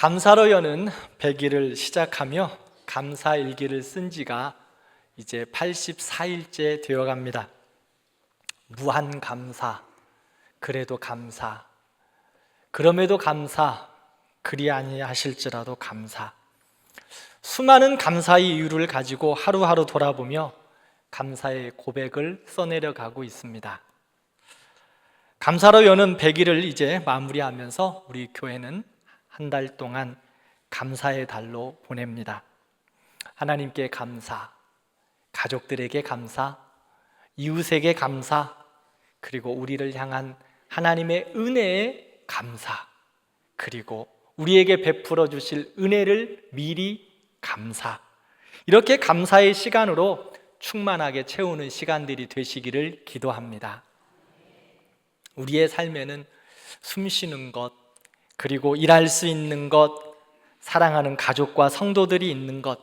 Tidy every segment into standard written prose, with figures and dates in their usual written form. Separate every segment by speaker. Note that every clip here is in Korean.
Speaker 1: 감사로 여는 100일을 시작하며 감사일기를 쓴 지가 이제 84일째 되어갑니다. 무한 감사, 그래도 감사, 그럼에도 감사, 그리 아니하실지라도 감사. 수많은 감사의 이유를 가지고 하루하루 돌아보며 감사의 고백을 써내려가고 있습니다. 감사로 여는 100일을 이제 마무리하면서 우리 교회는 한 달 동안 감사의 달로 보냅니다. 하나님께 감사, 가족들에게 감사, 이웃에게 감사, 그리고 우리를 향한 하나님의 은혜에 감사, 그리고 우리에게 베풀어 주실 은혜를 미리 감사. 이렇게 감사의 시간으로 충만하게 채우는 시간들이 되시기를 기도합니다. 우리의 삶에는 숨 쉬는 것, 그리고 일할 수 있는 것, 사랑하는 가족과 성도들이 있는 것,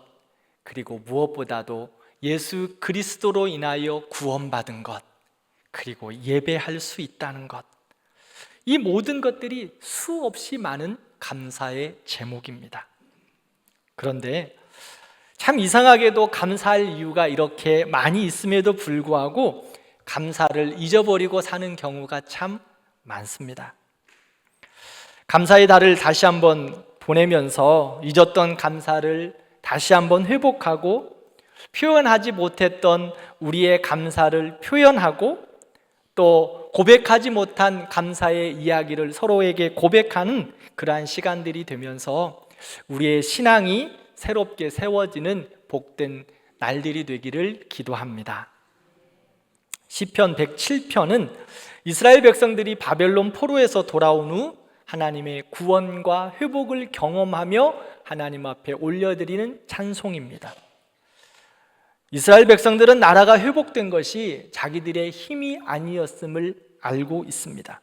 Speaker 1: 그리고 무엇보다도 예수 그리스도로 인하여 구원받은 것, 그리고 예배할 수 있다는 것, 이 모든 것들이 수없이 많은 감사의 제목입니다. 그런데 참 이상하게도 감사할 이유가 이렇게 많이 있음에도 불구하고 감사를 잊어버리고 사는 경우가 참 많습니다. 감사의 달을 다시 한번 보내면서 잊었던 감사를 다시 한번 회복하고 표현하지 못했던 우리의 감사를 표현하고 또 고백하지 못한 감사의 이야기를 서로에게 고백하는 그러한 시간들이 되면서 우리의 신앙이 새롭게 세워지는 복된 날들이 되기를 기도합니다. 시편 107편은 이스라엘 백성들이 바벨론 포로에서 돌아온 후 하나님의 구원과 회복을 경험하며 하나님 앞에 올려드리는 찬송입니다. 이스라엘 백성들은 나라가 회복된 것이 자기들의 힘이 아니었음을 알고 있습니다.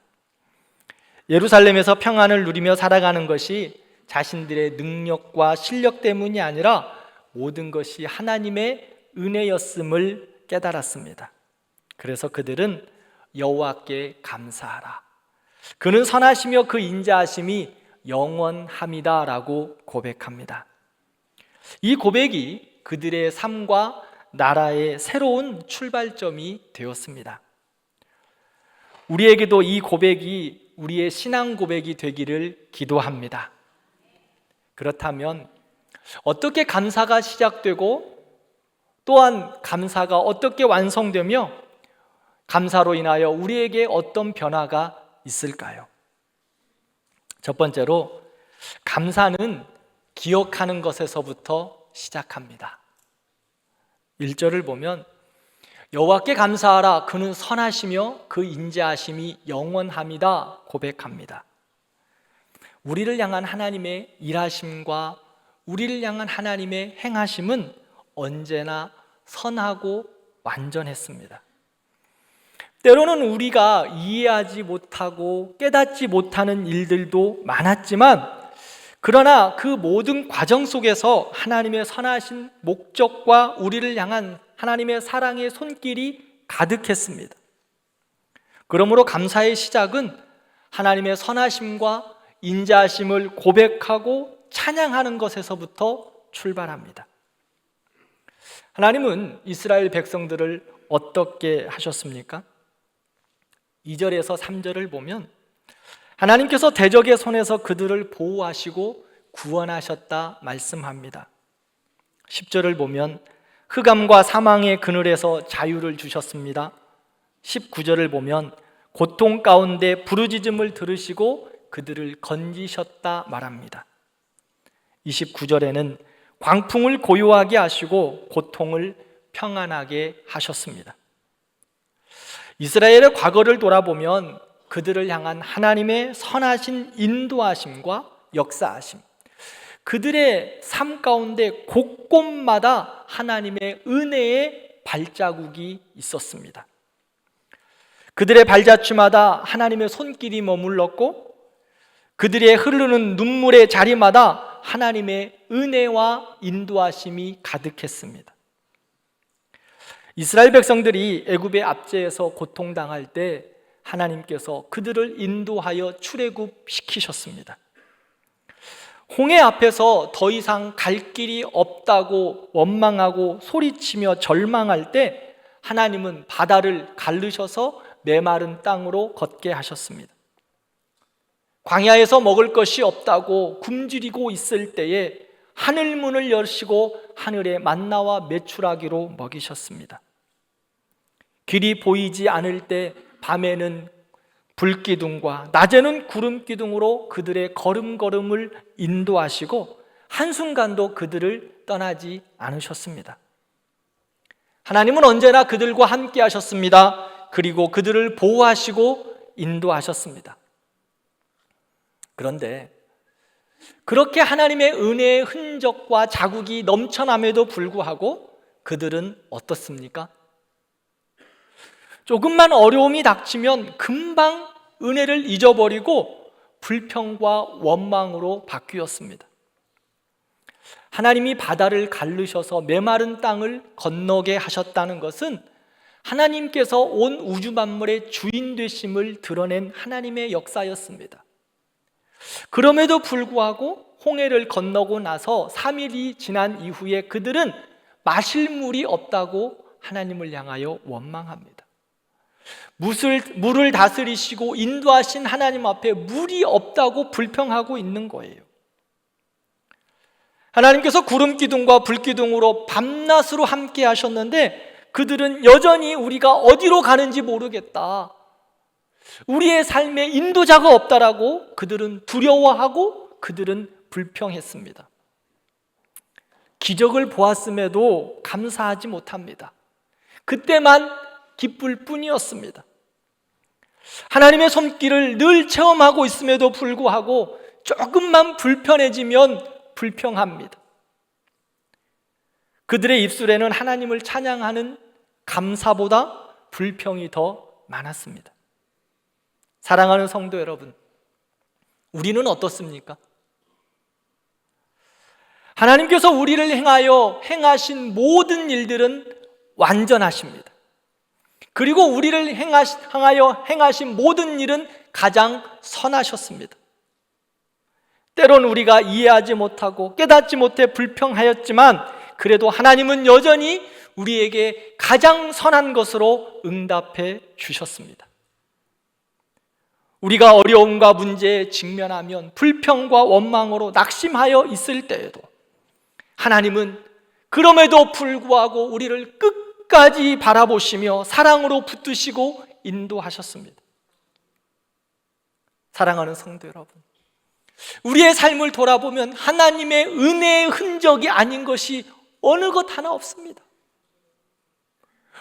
Speaker 1: 예루살렘에서 평안을 누리며 살아가는 것이 자신들의 능력과 실력 때문이 아니라 모든 것이 하나님의 은혜였음을 깨달았습니다. 그래서 그들은 여호와께 감사하라, 그는 선하시며 그 인자하심이 영원합니다 라고 고백합니다. 이 고백이 그들의 삶과 나라의 새로운 출발점이 되었습니다. 우리에게도 이 고백이 우리의 신앙 고백이 되기를 기도합니다. 그렇다면 어떻게 감사가 시작되고 또한 감사가 어떻게 완성되며 감사로 인하여 우리에게 어떤 변화가 있을까요? 첫 번째로, 감사는 기억하는 것에서부터 시작합니다. 1절을 보면 여호와께 감사하라, 그는 선하시며 그 인자하심이 영원합니다 고백합니다. 우리를 향한 하나님의 일하심과 우리를 향한 하나님의 행하심은 언제나 선하고 완전했습니다. 때로는 우리가 이해하지 못하고 깨닫지 못하는 일들도 많았지만, 그러나 그 모든 과정 속에서 하나님의 선하신 목적과 우리를 향한 하나님의 사랑의 손길이 가득했습니다. 그러므로 감사의 시작은 하나님의 선하심과 인자하심을 고백하고 찬양하는 것에서부터 출발합니다. 하나님은 이스라엘 백성들을 어떻게 하셨습니까? 2절에서 3절을 보면 하나님께서 대적의 손에서 그들을 보호하시고 구원하셨다 말씀합니다. 10절을 보면 흑암과 사망의 그늘에서 자유를 주셨습니다. 19절을 보면 고통 가운데 부르짖음을 들으시고 그들을 건지셨다 말합니다. 29절에는 광풍을 고요하게 하시고 고통을 평안하게 하셨습니다. 이스라엘의 과거를 돌아보면 그들을 향한 하나님의 선하신 인도하심과 역사하심, 그들의 삶 가운데 곳곳마다 하나님의 은혜의 발자국이 있었습니다. 그들의 발자취마다 하나님의 손길이 머물렀고 그들의 흐르는 눈물의 자리마다 하나님의 은혜와 인도하심이 가득했습니다. 이스라엘 백성들이 애굽의 압제에서 고통당할 때 하나님께서 그들을 인도하여 출애굽시키셨습니다. 홍해 앞에서 더 이상 갈 길이 없다고 원망하고 소리치며 절망할 때 하나님은 바다를 가르셔서 메마른 땅으로 걷게 하셨습니다. 광야에서 먹을 것이 없다고 굶주리고 있을 때에 하늘 문을 여시고 하늘의 만나와 메추라기로 먹이셨습니다. 길이 보이지 않을 때 밤에는 불기둥과 낮에는 구름기둥으로 그들의 걸음걸음을 인도하시고 한순간도 그들을 떠나지 않으셨습니다. 하나님은 언제나 그들과 함께 하셨습니다. 그리고 그들을 보호하시고 인도하셨습니다. 그런데 그렇게 하나님의 은혜의 흔적과 자국이 넘쳐남에도 불구하고 그들은 어떻습니까? 조금만 어려움이 닥치면 금방 은혜를 잊어버리고 불평과 원망으로 바뀌었습니다. 하나님이 바다를 가르셔서 메마른 땅을 건너게 하셨다는 것은 하나님께서 온 우주 만물의 주인 되심을 드러낸 하나님의 역사였습니다. 그럼에도 불구하고 홍해를 건너고 나서 3일이 지난 이후에 그들은 마실 물이 없다고 하나님을 향하여 원망합니다. 물을 다스리시고 인도하신 하나님 앞에 물이 없다고 불평하고 있는 거예요. 하나님께서 구름기둥과 불기둥으로 밤낮으로 함께 하셨는데 그들은 여전히 우리가 어디로 가는지 모르겠다, 우리의 삶에 인도자가 없다라고 그들은 두려워하고 그들은 불평했습니다. 기적을 보았음에도 감사하지 못합니다. 그때만 기쁠 뿐이었습니다. 하나님의 손길을 늘 체험하고 있음에도 불구하고 조금만 불편해지면 불평합니다. 그들의 입술에는 하나님을 찬양하는 감사보다 불평이 더 많았습니다. 사랑하는 성도 여러분, 우리는 어떻습니까? 하나님께서 우리를 행하여 행하신 모든 일들은 완전하십니다. 그리고 우리를 향하여 행하신 모든 일은 가장 선하셨습니다. 때론 우리가 이해하지 못하고 깨닫지 못해 불평하였지만 그래도 하나님은 여전히 우리에게 가장 선한 것으로 응답해 주셨습니다. 우리가 어려움과 문제에 직면하면 불평과 원망으로 낙심하여 있을 때에도 하나님은 그럼에도 불구하고 우리를 끝까지 바라보시며 사랑으로 붙드시고 인도하셨습니다. 사랑하는 성도 여러분, 우리의 삶을 돌아보면 하나님의 은혜의 흔적이 아닌 것이 어느 것 하나 없습니다.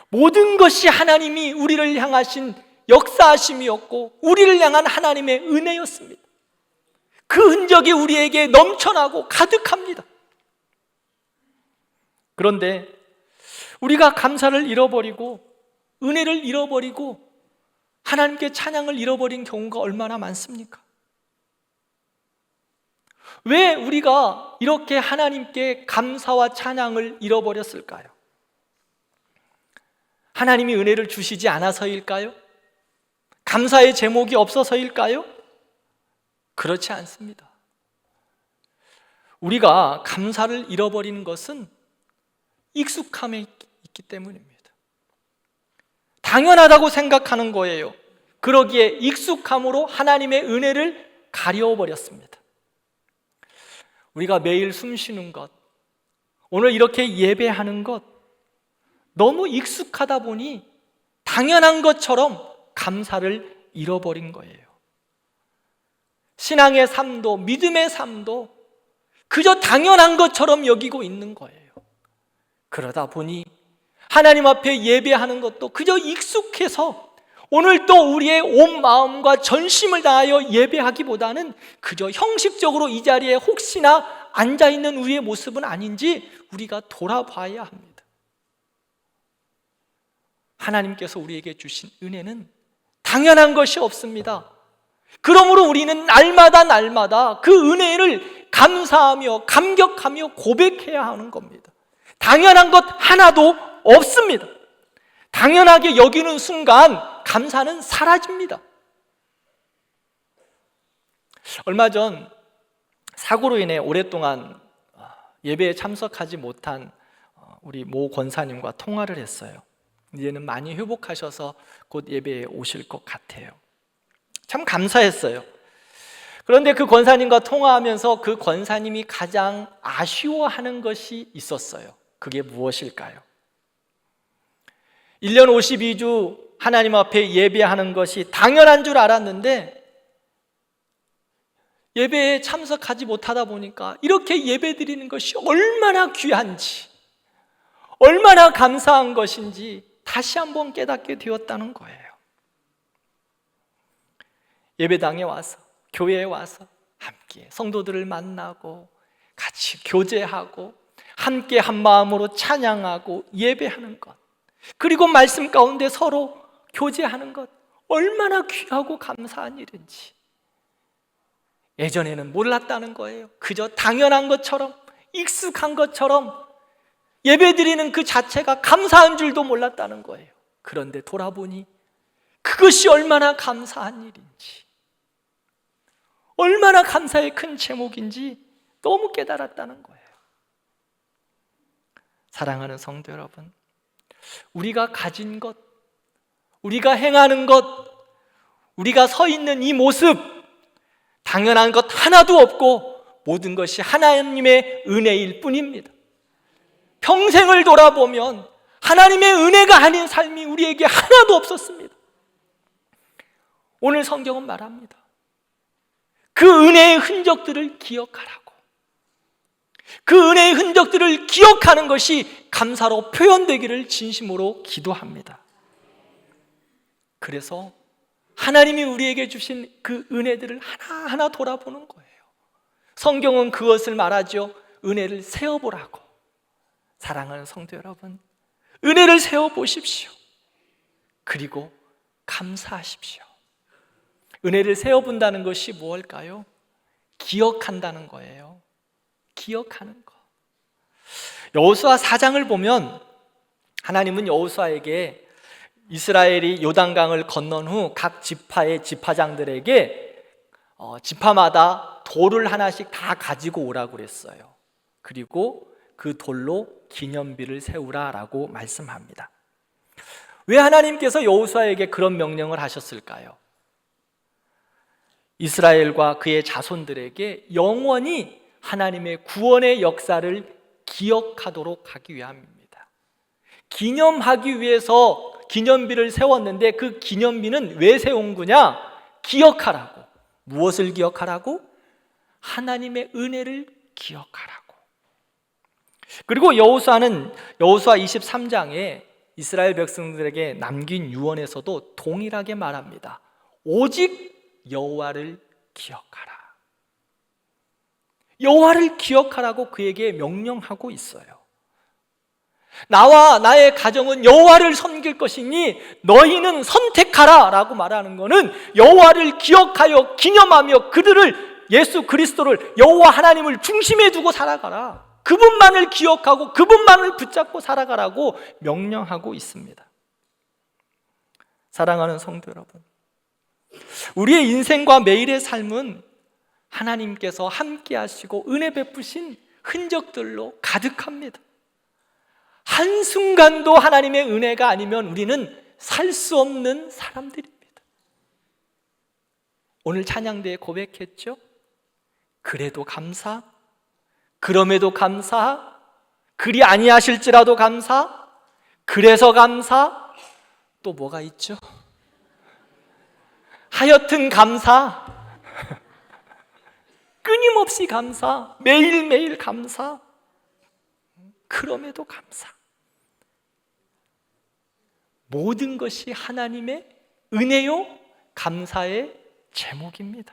Speaker 1: 모든 것이 하나님이 우리를 향하신 역사하심이었고 우리를 향한 하나님의 은혜였습니다. 그 흔적이 우리에게 넘쳐나고 가득합니다. 그런데 우리가 감사를 잃어버리고 은혜를 잃어버리고 하나님께 찬양을 잃어버린 경우가 얼마나 많습니까? 왜 우리가 이렇게 하나님께 감사와 찬양을 잃어버렸을까요? 하나님이 은혜를 주시지 않아서일까요? 감사의 제목이 없어서일까요? 그렇지 않습니다. 우리가 감사를 잃어버리는 것은 익숙함에 있기 때문입니다. 당연하다고 생각하는 거예요. 그러기에 익숙함으로 하나님의 은혜를 가려버렸습니다. 우리가 매일 숨 쉬는 것, 오늘 이렇게 예배하는 것, 너무 익숙하다 보니 당연한 것처럼 감사를 잃어버린 거예요. 신앙의 삶도 믿음의 삶도 그저 당연한 것처럼 여기고 있는 거예요. 그러다 보니 하나님 앞에 예배하는 것도 그저 익숙해서 오늘도 우리의 온 마음과 전심을 다하여 예배하기보다는 그저 형식적으로 이 자리에 혹시나 앉아있는 우리의 모습은 아닌지 우리가 돌아봐야 합니다. 하나님께서 우리에게 주신 은혜는 당연한 것이 없습니다. 그러므로 우리는 날마다 그 은혜를 감사하며 감격하며 고백해야 하는 겁니다. 당연한 것 하나도 없습니다. 당연하게 여기는 순간 감사는 사라집니다. 얼마 전 사고로 인해 오랫동안 예배에 참석하지 못한 우리 모 권사님과 통화를 했어요. 이제는 많이 회복하셔서 곧 예배에 오실 것 같아요. 참 감사했어요. 그런데 그 권사님과 통화하면서 그 권사님이 가장 아쉬워하는 것이 있었어요. 그게 무엇일까요? 1년 52주 하나님 앞에 예배하는 것이 당연한 줄 알았는데 예배에 참석하지 못하다 보니까 이렇게 예배드리는 것이 얼마나 귀한지, 얼마나 감사한 것인지 다시 한번 깨닫게 되었다는 거예요. 예배당에 와서, 교회에 와서 함께 성도들을 만나고 같이 교제하고 함께 한 마음으로 찬양하고 예배하는 것, 그리고 말씀 가운데 서로 교제하는 것, 얼마나 귀하고 감사한 일인지 예전에는 몰랐다는 거예요. 그저 당연한 것처럼, 익숙한 것처럼 예배드리는 그 자체가 감사한 줄도 몰랐다는 거예요. 그런데 돌아보니 그것이 얼마나 감사한 일인지, 얼마나 감사의 큰 제목인지 너무 깨달았다는 거예요. 사랑하는 성도 여러분, 우리가 가진 것, 우리가 행하는 것, 우리가 서 있는 이 모습, 당연한 것 하나도 없고 모든 것이 하나님의 은혜일 뿐입니다. 평생을 돌아보면 하나님의 은혜가 아닌 삶이 우리에게 하나도 없었습니다. 오늘 성경은 말합니다. 그 은혜의 흔적들을 기억하라고. 그 은혜의 흔적들을 기억하는 것이 감사로 표현되기를 진심으로 기도합니다. 그래서 하나님이 우리에게 주신 그 은혜들을 하나하나 돌아보는 거예요. 성경은 그것을 말하죠. 은혜를 세어보라고. 사랑하는 성도 여러분, 은혜를 세어보십시오. 그리고 감사하십시오. 은혜를 세어본다는 것이 무엇일까요? 기억한다는 거예요. 기억하는 거. 여호수아 4장을 보면 하나님은 여호수아에게 이스라엘이 요단강을 건넌 후 각 지파의 지파장들에게 지파마다 돌을 하나씩 다 가지고 오라고 그랬어요. 그리고 그 돌로 기념비를 세우라라고 말씀합니다. 왜 하나님께서 여호수아에게 그런 명령을 하셨을까요? 이스라엘과 그의 자손들에게 영원히 하나님의 구원의 역사를 기억하도록 하기 위함입니다. 기념하기 위해서 기념비를 세웠는데 그 기념비는 왜 세운 거냐? 기억하라고. 무엇을 기억하라고? 하나님의 은혜를 기억하라고. 그리고 여호수아는 여호수아 23장에 이스라엘 백성들에게 남긴 유언에서도 동일하게 말합니다. 오직 여호와를 기억하라. 여호와를 기억하라고 그에게 명령하고 있어요. 나와 나의 가정은 여호와를 섬길 것이니 너희는 선택하라 라고 말하는 것은 여호와를 기억하여 기념하며 그들을, 예수 그리스도를, 여호와 하나님을 중심에 두고 살아가라. 그분만을 기억하고 그분만을 붙잡고 살아가라고 명령하고 있습니다. 사랑하는 성도 여러분, 우리의 인생과 매일의 삶은 하나님께서 함께 하시고 은혜 베푸신 흔적들로 가득합니다. 한순간도 하나님의 은혜가 아니면 우리는 살 수 없는 사람들입니다. 오늘 찬양대에 고백했죠? 그래도 감사, 그럼에도 감사, 그리 아니하실지라도 감사, 그래서 감사, 또 뭐가 있죠? 하여튼 감사, 끊임없이 감사, 매일매일 감사, 그럼에도 감사. 모든 것이 하나님의 은혜요, 감사의 제목입니다.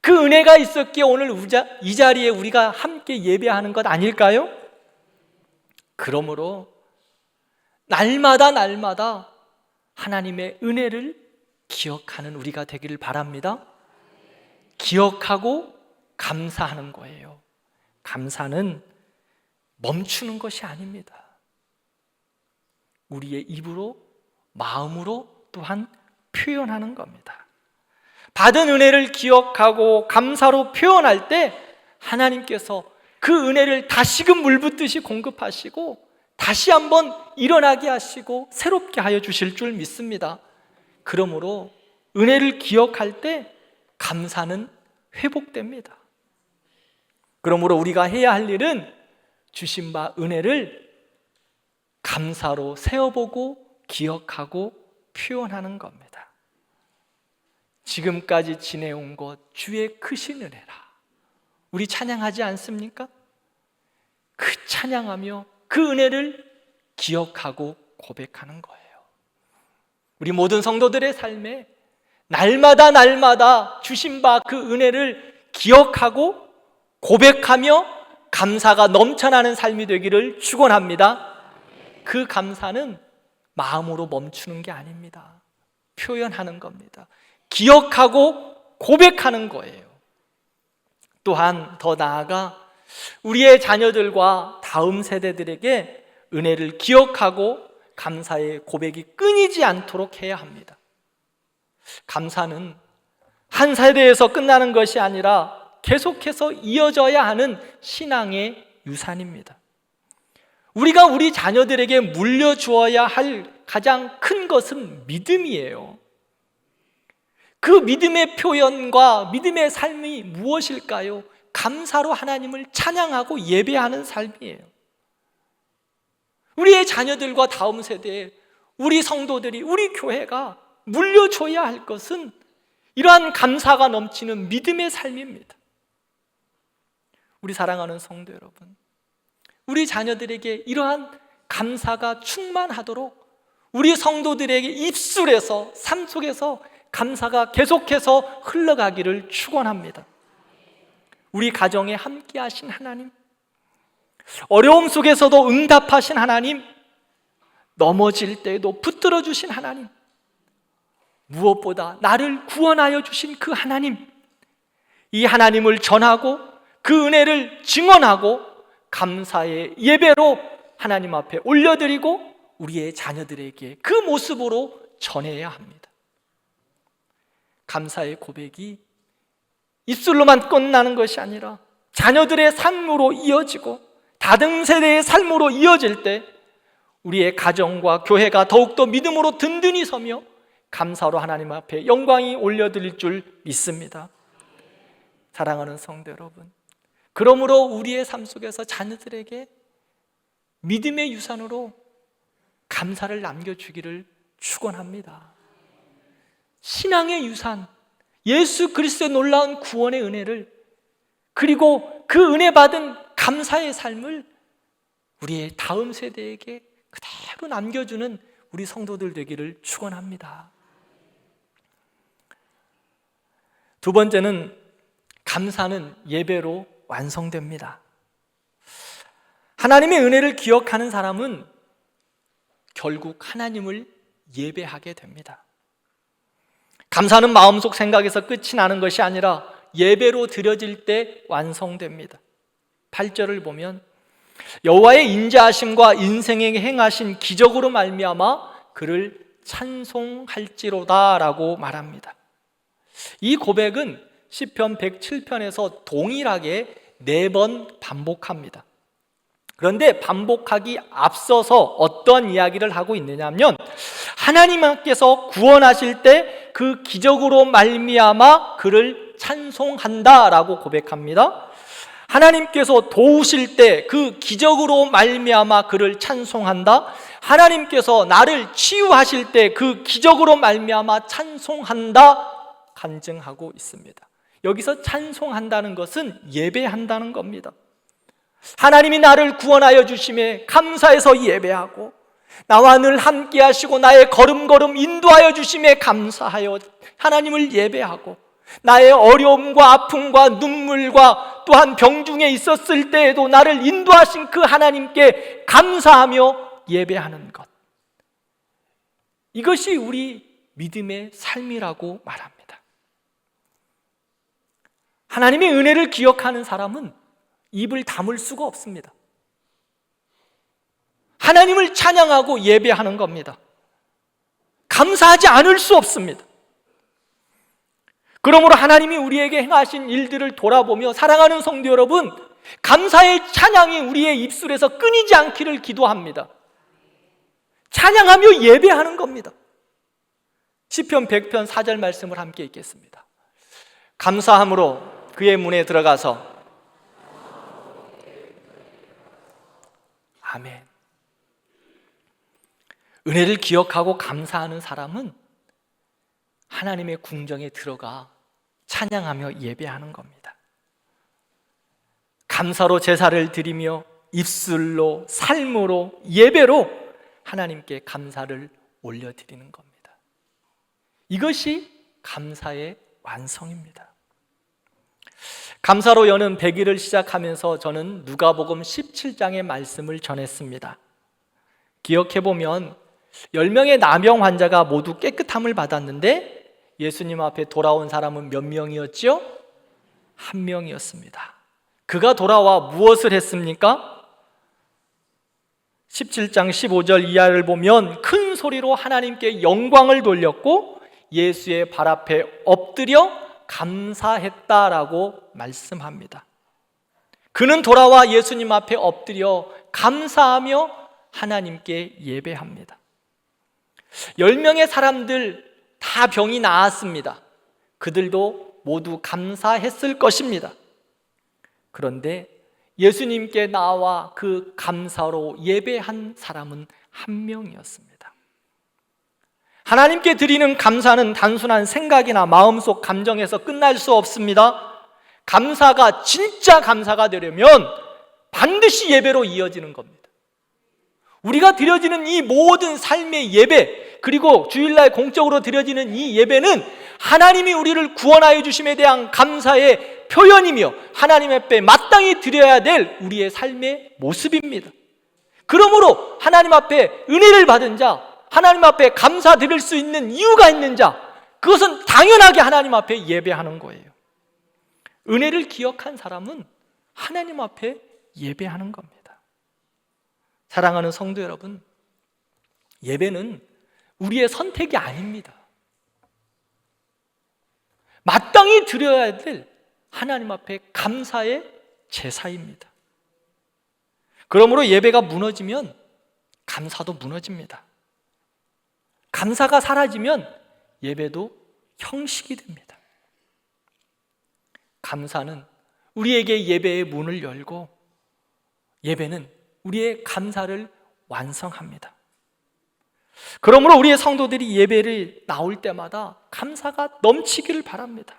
Speaker 1: 그 은혜가 있었기에 오늘 이 자리에 우리가 함께 예배하는 것 아닐까요? 그러므로 날마다 하나님의 은혜를 기억하는 우리가 되기를 바랍니다. 기억하고 감사하는 거예요. 감사는 멈추는 것이 아닙니다. 우리의 입으로, 마음으로 또한 표현하는 겁니다. 받은 은혜를 기억하고 감사로 표현할 때 하나님께서 그 은혜를 다시금 물붓듯이 공급하시고 다시 한번 일어나게 하시고 새롭게 하여 주실 줄 믿습니다. 그러므로 은혜를 기억할 때 감사는 회복됩니다. 그러므로 우리가 해야 할 일은 주신 바 은혜를 감사로 세어보고 기억하고 표현하는 겁니다. 지금까지 지내온 것 주의 크신 은혜라. 우리 찬양하지 않습니까? 그 찬양하며 그 은혜를 기억하고 고백하는 거예요. 우리 모든 성도들의 삶에 날마다 주신 바 그 은혜를 기억하고 고백하며 감사가 넘쳐나는 삶이 되기를 축원합니다. 그 감사는 마음으로 멈추는 게 아닙니다. 표현하는 겁니다. 기억하고 고백하는 거예요. 또한 더 나아가 우리의 자녀들과 다음 세대들에게 은혜를 기억하고 감사의 고백이 끊이지 않도록 해야 합니다. 감사는 한 세대에서 끝나는 것이 아니라 계속해서 이어져야 하는 신앙의 유산입니다. 우리가 우리 자녀들에게 물려주어야 할 가장 큰 것은 믿음이에요. 그 믿음의 표현과 믿음의 삶이 무엇일까요? 감사로 하나님을 찬양하고 예배하는 삶이에요. 우리의 자녀들과 다음 세대에 우리 성도들이, 우리 교회가 물려줘야 할 것은 이러한 감사가 넘치는 믿음의 삶입니다. 우리 사랑하는 성도 여러분, 우리 자녀들에게 이러한 감사가 충만하도록 우리 성도들에게 입술에서, 삶 속에서 감사가 계속해서 흘러가기를 축원합니다. 우리 가정에 함께 하신 하나님, 어려움 속에서도 응답하신 하나님, 넘어질 때에도 붙들어 주신 하나님, 무엇보다 나를 구원하여 주신 그 하나님, 이 하나님을 전하고 그 은혜를 증언하고 감사의 예배로 하나님 앞에 올려드리고 우리의 자녀들에게 그 모습으로 전해야 합니다. 감사의 고백이 입술로만 끝나는 것이 아니라 자녀들의 삶으로 이어지고 다른 세대의 삶으로 이어질 때 우리의 가정과 교회가 더욱더 믿음으로 든든히 서며 감사로 하나님 앞에 영광이 올려드릴 줄 믿습니다. 사랑하는 성도 여러분, 그러므로 우리의 삶 속에서 자녀들에게 믿음의 유산으로 감사를 남겨주기를 축원합니다. 신앙의 유산, 예수 그리스도의 놀라운 구원의 은혜를, 그리고 그 은혜 받은 감사의 삶을 우리의 다음 세대에게 그대로 남겨주는 우리 성도들 되기를 축원합니다. 두 번째는 감사는 예배로 완성됩니다. 하나님의 은혜를 기억하는 사람은 결국 하나님을 예배하게 됩니다. 감사는 마음속 생각에서 끝이 나는 것이 아니라 예배로 드려질 때 완성됩니다. 8절을 보면 여호와의 인자하심과 인생에 행하신 기적으로 말미암아 그를 찬송할지로다 라고 말합니다. 이 고백은 시편 107편에서 동일하게 4번 반복합니다. 그런데 반복하기 앞서서 어떤 이야기를 하고 있느냐면 하나님께서 구원하실 때 그 기적으로 말미암아 그를 찬송한다라고 고백합니다. 하나님께서 도우실 때 그 기적으로 말미암아 그를 찬송한다. 하나님께서 나를 치유하실 때 그 기적으로 말미암아 찬송한다 간증하고 있습니다. 여기서 찬송한다는 것은 예배한다는 겁니다. 하나님이 나를 구원하여 주심에 감사해서 예배하고 나와 늘 함께 하시고 나의 걸음걸음 인도하여 주심에 감사하여 하나님을 예배하고 나의 어려움과 아픔과 눈물과 또한 병중에 있었을 때에도 나를 인도하신 그 하나님께 감사하며 예배하는 것, 이것이 우리 믿음의 삶이라고 말합니다. 하나님의 은혜를 기억하는 사람은 입을 다물 수가 없습니다. 하나님을 찬양하고 예배하는 겁니다. 감사하지 않을 수 없습니다. 그러므로 하나님이 우리에게 행하신 일들을 돌아보며 사랑하는 성도 여러분, 감사의 찬양이 우리의 입술에서 끊이지 않기를 기도합니다. 찬양하며 예배하는 겁니다. 시편 100편 4절 말씀을 함께 읽겠습니다. 감사함으로 그의 문에 들어가서 아멘. 은혜를 기억하고 감사하는 사람은 하나님의 궁정에 들어가 찬양하며 예배하는 겁니다. 감사로 제사를 드리며 입술로, 삶으로, 예배로 하나님께 감사를 올려드리는 겁니다. 이것이 감사의 완성입니다. 감사로 여는 100일을 시작하면서 저는 누가복음 17장의 말씀을 전했습니다. 기억해보면 10명의 나병 환자가 모두 깨끗함을 받았는데 예수님 앞에 돌아온 사람은 몇 명이었죠? 1명이었습니다. 그가 돌아와 무엇을 했습니까? 17장 15절 이하를 보면 큰 소리로 하나님께 영광을 돌렸고 예수의 발 앞에 엎드려 감사했다라고 말씀합니다. 그는 돌아와 예수님 앞에 엎드려 감사하며 하나님께 예배합니다. 10명의 사람들 다 병이 나았습니다. 그들도 모두 감사했을 것입니다. 그런데 예수님께 나와 그 감사로 예배한 사람은 1명이었습니다. 하나님께 드리는 감사는 단순한 생각이나 마음속 감정에서 끝날 수 없습니다. 감사가 진짜 감사가 되려면 반드시 예배로 이어지는 겁니다. 우리가 드려지는 이 모든 삶의 예배, 그리고 주일날 공적으로 드려지는 이 예배는 하나님이 우리를 구원하여 주심에 대한 감사의 표현이며 하나님 앞에 마땅히 드려야 될 우리의 삶의 모습입니다. 그러므로 하나님 앞에 은혜를 받은 자, 하나님 앞에 감사 드릴 수 있는 이유가 있는 자, 그것은 당연하게 하나님 앞에 예배하는 거예요. 은혜를 기억한 사람은 하나님 앞에 예배하는 겁니다. 사랑하는 성도 여러분, 예배는 우리의 선택이 아닙니다. 마땅히 드려야 될 하나님 앞에 감사의 제사입니다. 그러므로 예배가 무너지면 감사도 무너집니다. 감사가 사라지면 예배도 형식이 됩니다. 감사는 우리에게 예배의 문을 열고 예배는 우리의 감사를 완성합니다. 그러므로 우리의 성도들이 예배를 나올 때마다 감사가 넘치기를 바랍니다.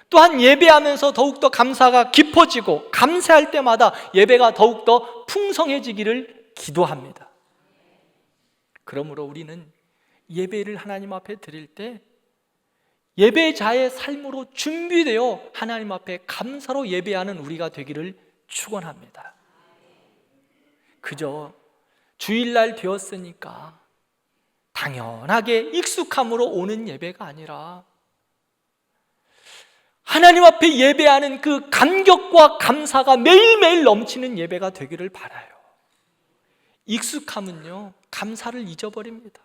Speaker 1: 또한 예배하면서 더욱더 감사가 깊어지고 감사할 때마다 예배가 더욱더 풍성해지기를 기도합니다. 그러므로 우리는 예배를 하나님 앞에 드릴 때 예배자의 삶으로 준비되어 하나님 앞에 감사로 예배하는 우리가 되기를 축원합니다. 그저 주일날 되었으니까 당연하게 익숙함으로 오는 예배가 아니라 하나님 앞에 예배하는 그 감격과 감사가 매일매일 넘치는 예배가 되기를 바라요. 익숙함은요, 감사를 잊어버립니다.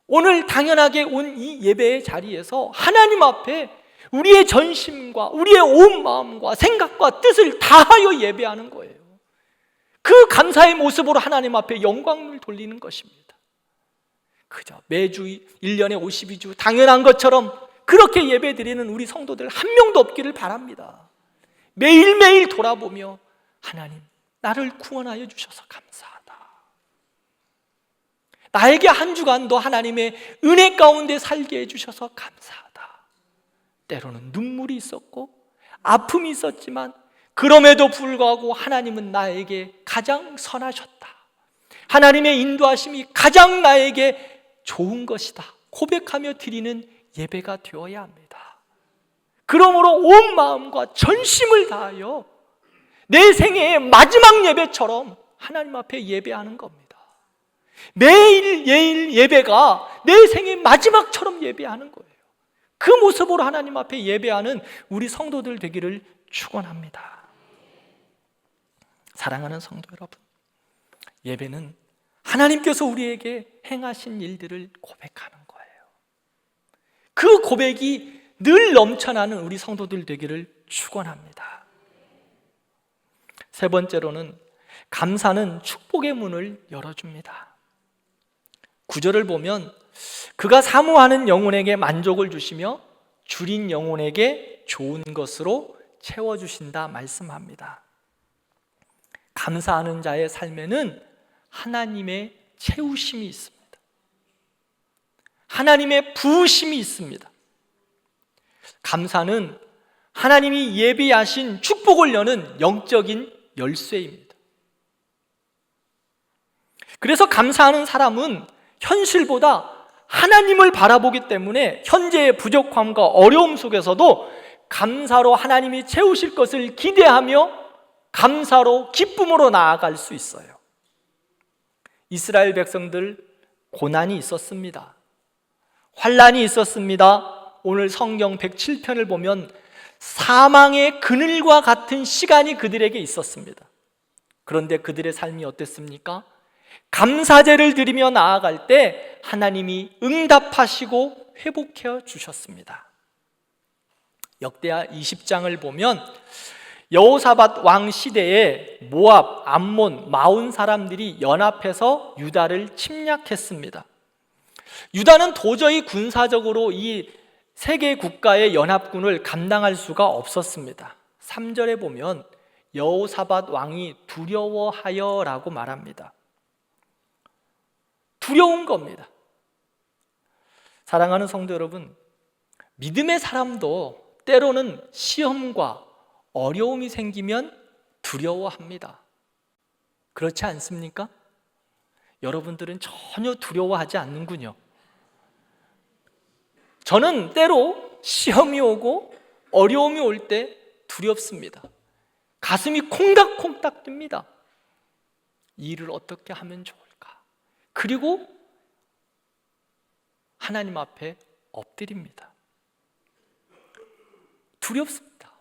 Speaker 1: 오늘 당연하게 온 이 예배의 자리에서 하나님 앞에 우리의 전심과 우리의 온 마음과 생각과 뜻을 다하여 예배하는 거예요. 그 감사의 모습으로 하나님 앞에 영광을 돌리는 것입니다. 그저 매주 1년에 52주 당연한 것처럼 그렇게 예배드리는 우리 성도들 한 명도 없기를 바랍니다. 매일매일 돌아보며 하나님, 나를 구원하여 주셔서 감사하다. 나에게 한 주간도 하나님의 은혜 가운데 살게 해주셔서 감사하다. 때로는 눈물이 있었고 아픔이 있었지만 그럼에도 불구하고 하나님은 나에게 가장 선하셨다. 하나님의 인도하심이 가장 나에게 좋은 것이다. 고백하며 드리는 예배가 되어야 합니다. 그러므로 온 마음과 전심을 다하여 내 생애의 마지막 예배처럼 하나님 앞에 예배하는 겁니다. 매일 예배가 내 생의 마지막처럼 예배하는 거예요. 그 모습으로 하나님 앞에 예배하는 우리 성도들 되기를 축원합니다. 사랑하는 성도 여러분, 예배는 하나님께서 우리에게 행하신 일들을 고백하는 거예요. 그 고백이 늘 넘쳐나는 우리 성도들 되기를 축원합니다. 세 번째로는 감사는 축복의 문을 열어줍니다. 9절을 보면 그가 사모하는 영혼에게 만족을 주시며 줄인 영혼에게 좋은 것으로 채워주신다 말씀합니다. 감사하는 자의 삶에는 하나님의 채우심이 있습니다. 하나님의 부으심이 있습니다. 감사는 하나님이 예비하신 축복을 여는 영적인 열쇠입니다. 그래서 감사하는 사람은 현실보다 하나님을 바라보기 때문에 현재의 부족함과 어려움 속에서도 감사로 하나님이 채우실 것을 기대하며 감사로 기쁨으로 나아갈 수 있어요. 이스라엘 백성들 고난이 있었습니다. 환난이 있었습니다. 오늘 성경 107편을 보면 사망의 그늘과 같은 시간이 그들에게 있었습니다. 그런데 그들의 삶이 어땠습니까? 감사제를 드리며 나아갈 때 하나님이 응답하시고 회복해 주셨습니다. 역대하 20장을 보면 여호사밧 왕 시대에 모압, 암몬, 마온 사람들이 연합해서 유다를 침략했습니다. 유다는 도저히 군사적으로 이 세 개 국가의 연합군을 감당할 수가 없었습니다. 3절에 보면 여호사밧 왕이 두려워하여라고 말합니다. 두려운 겁니다. 사랑하는 성도 여러분, 믿음의 사람도 때로는 시험과 어려움이 생기면 두려워합니다. 그렇지 않습니까? 여러분들은 전혀 두려워하지 않는군요. 저는 때로 시험이 오고 어려움이 올 때 두렵습니다. 가슴이 콩닥콩닥 뜁니다. 이 일을 어떻게 하면 좋을까? 그리고 하나님 앞에 엎드립니다. 두렵습니다.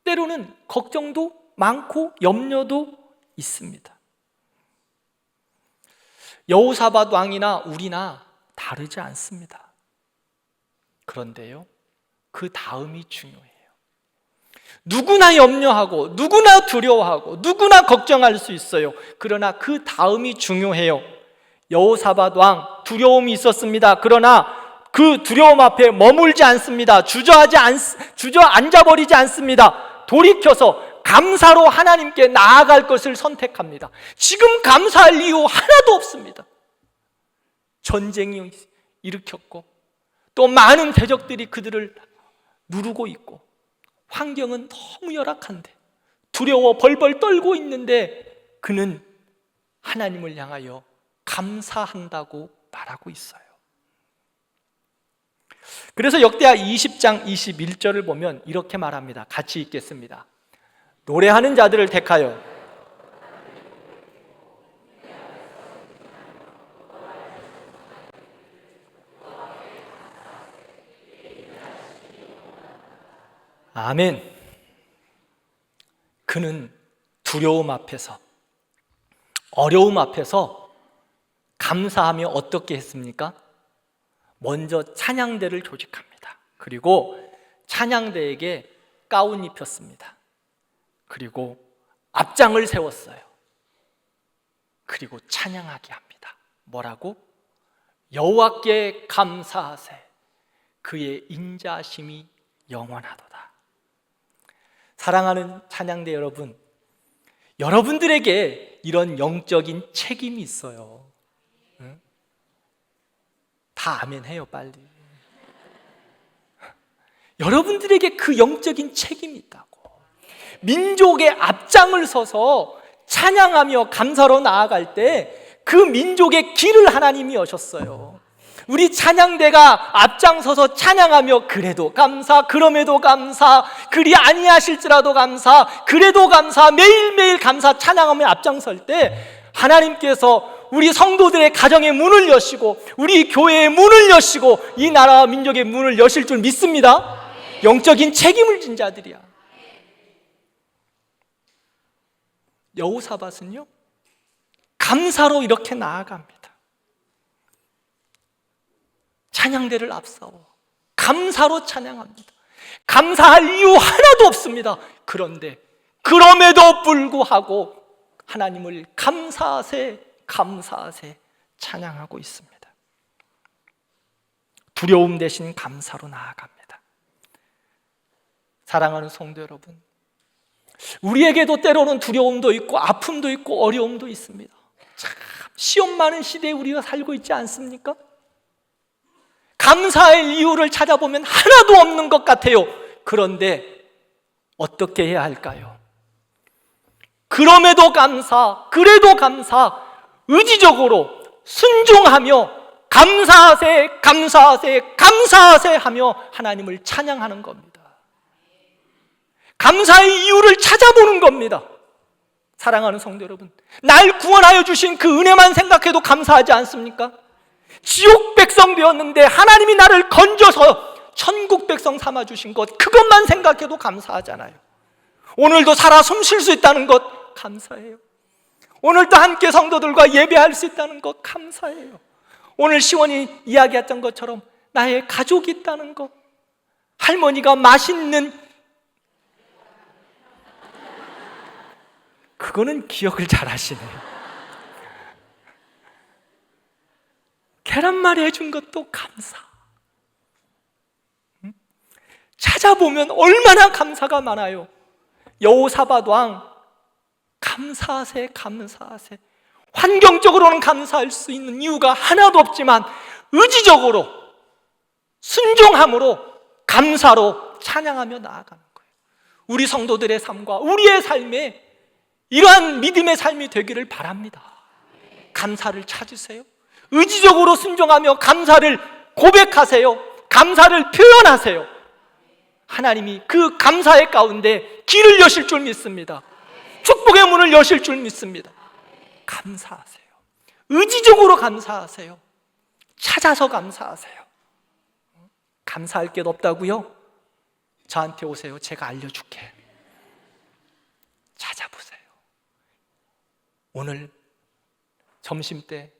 Speaker 1: 때로는 걱정도 많고 염려도 있습니다. 여호사밧 왕이나 우리나 다르지 않습니다. 그런데요, 그 다음이 중요해요. 누구나 염려하고 누구나 두려워하고 누구나 걱정할 수 있어요. 그러나 그 다음이 중요해요. 여호사밧 왕 두려움이 있었습니다. 그러나 그 두려움 앞에 머물지 않습니다. 주저앉아버리지 않습니다. 돌이켜서 감사로 하나님께 나아갈 것을 선택합니다. 지금 감사할 이유 하나도 없습니다. 전쟁이 일으켰고 또 많은 대적들이 그들을 누르고 있고 환경은 너무 열악한데 두려워 벌벌 떨고 있는데 그는 하나님을 향하여 감사한다고 말하고 있어요. 그래서 역대하 20장 21절을 보면 이렇게 말합니다. 같이 읽겠습니다. 노래하는 자들을 택하여 아멘. 그는 두려움 앞에서 어려움 앞에서 감사하며 어떻게 했습니까? 먼저 찬양대를 조직합니다. 그리고 찬양대에게 가운 입혔습니다. 그리고 앞장을 세웠어요. 그리고 찬양하게 합니다. 뭐라고? 여호와께 감사하세. 그의 인자하심이 영원하도다. 사랑하는 찬양대 여러분, 여러분들에게 이런 영적인 책임이 있어요. 응? 다 아멘 해요, 빨리. 여러분들에게 그 영적인 책임이 있다고. 민족의 앞장을 서서 찬양하며 감사로 나아갈 때 그 민족의 길을 하나님이 여셨어요. 우리 찬양대가 앞장서서 찬양하며 그래도 감사, 그럼에도 감사, 그리 아니하실지라도 감사, 그래도 감사, 매일매일 감사 찬양하며 앞장설 때 하나님께서 우리 성도들의 가정의 문을 여시고 우리 교회의 문을 여시고 이 나라와 민족의 문을 여실 줄 믿습니다. 영적인 책임을 진 자들이야. 여호사밧은요, 감사로 이렇게 나아갑니다. 찬양대를 앞세워 감사로 찬양합니다. 감사할 이유 하나도 없습니다. 그런데 그럼에도 불구하고 하나님을 감사하세 찬양하고 있습니다. 두려움 대신 감사로 나아갑니다. 사랑하는 성도 여러분, 우리에게도 때로는 두려움도 있고 아픔도 있고 어려움도 있습니다. 참 시험 많은 시대에 우리가 살고 있지 않습니까? 감사할 이유를 찾아보면 하나도 없는 것 같아요. 그런데 어떻게 해야 할까요? 그럼에도 그래도 감사, 의지적으로 순종하며 감사하세 하며 하나님을 찬양하는 겁니다. 감사의 이유를 찾아보는 겁니다. 사랑하는 성도 여러분, 날 구원하여 주신 그 은혜만 생각해도 감사하지 않습니까? 지옥 백성 되었는데 하나님이 나를 건져서 천국 백성 삼아주신 것, 그것만 생각해도 감사하잖아요. 오늘도 살아 숨 쉴 수 있다는 것 감사해요. 오늘도 함께 성도들과 예배할 수 있다는 것 감사해요. 오늘 시원이 이야기했던 것처럼 나의 가족이 있다는 것, 할머니가 맛있는, 그거는 기억을 잘 하시네요. 계란말이 해준 것도 감사. 찾아보면 얼마나 감사가 많아요. 여호사밧 왕 감사하세. 환경적으로는 감사할 수 있는 이유가 하나도 없지만 의지적으로 순종함으로 감사로 찬양하며 나아가는 거예요. 우리 성도들의 삶과 우리의 삶에 이러한 믿음의 삶이 되기를 바랍니다. 감사를 찾으세요. 의지적으로 순종하며 감사를 고백하세요. 감사를 표현하세요. 하나님이 그 감사의 가운데 길을 여실 줄 믿습니다. 축복의 문을 여실 줄 믿습니다. 감사하세요. 의지적으로 감사하세요. 찾아서 감사하세요. 감사할 게 없다고요? 저한테 오세요. 제가 알려줄게. 찾아보세요. 오늘 점심때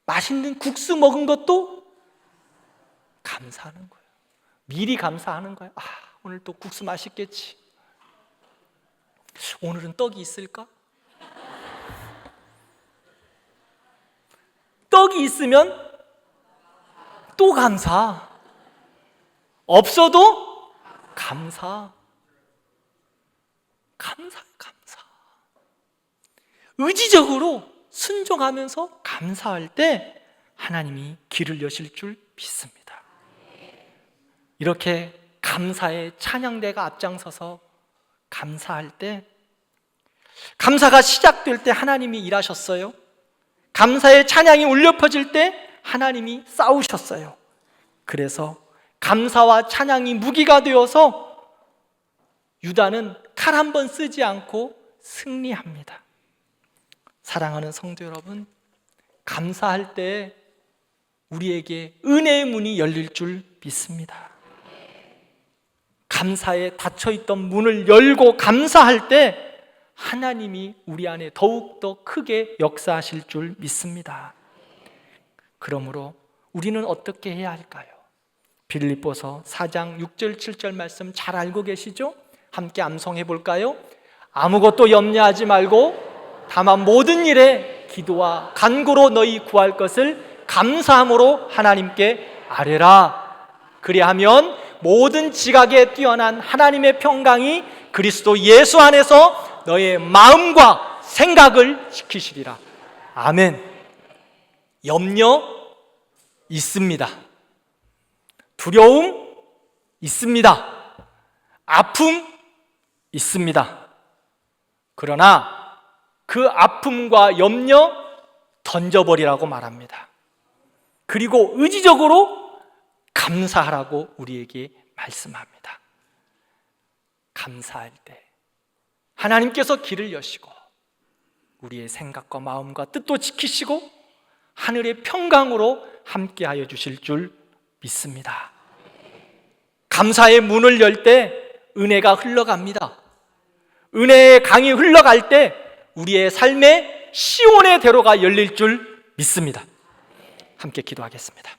Speaker 1: 맛있는 국수 먹은 것도 감사하는 거예요. 미리 감사하는 거예요. 오늘 또 국수 맛있겠지. 오늘은 떡이 있을까? 떡이 있으면 또 감사. 없어도 감사. 감사. 의지적으로 순종하면서 감사할 때 하나님이 길을 여실 줄 믿습니다. 이렇게 감사의 찬양대가 앞장서서 감사할 때, 감사가 시작될 때 하나님이 일하셨어요. 감사의 찬양이 울려 퍼질 때 하나님이 싸우셨어요. 그래서 감사와 찬양이 무기가 되어서 유다는 칼 한 번 쓰지 않고 승리합니다. 사랑하는 성도 여러분, 감사할 때 우리에게 은혜의 문이 열릴 줄 믿습니다. 감사에 닫혀있던 문을 열고 감사할 때 하나님이 우리 안에 더욱더 크게 역사하실 줄 믿습니다. 그러므로 우리는 어떻게 해야 할까요? 빌립보서 4장 6절 7절 말씀 잘 알고 계시죠? 함께 암송해 볼까요? 아무것도 염려하지 말고 다만 모든 일에 기도와 간구로 너희 구할 것을 감사함으로 하나님께 아뢰라. 그리하면 모든 지각에 뛰어난 하나님의 평강이 그리스도 예수 안에서 너의 마음과 생각을 지키시리라. 아멘. 염려 있습니다. 두려움 있습니다. 아픔 있습니다. 그러나 그 아픔과 염려 던져버리라고 말합니다. 그리고 의지적으로 감사하라고 우리에게 말씀합니다. 감사할 때 하나님께서 길을 여시고 우리의 생각과 마음과 뜻도 지키시고 하늘의 평강으로 함께하여 주실 줄 믿습니다. 감사의 문을 열 때 은혜가 흘러갑니다. 은혜의 강이 흘러갈 때 우리의 삶에 시온의 대로가 열릴 줄 믿습니다. 함께 기도하겠습니다.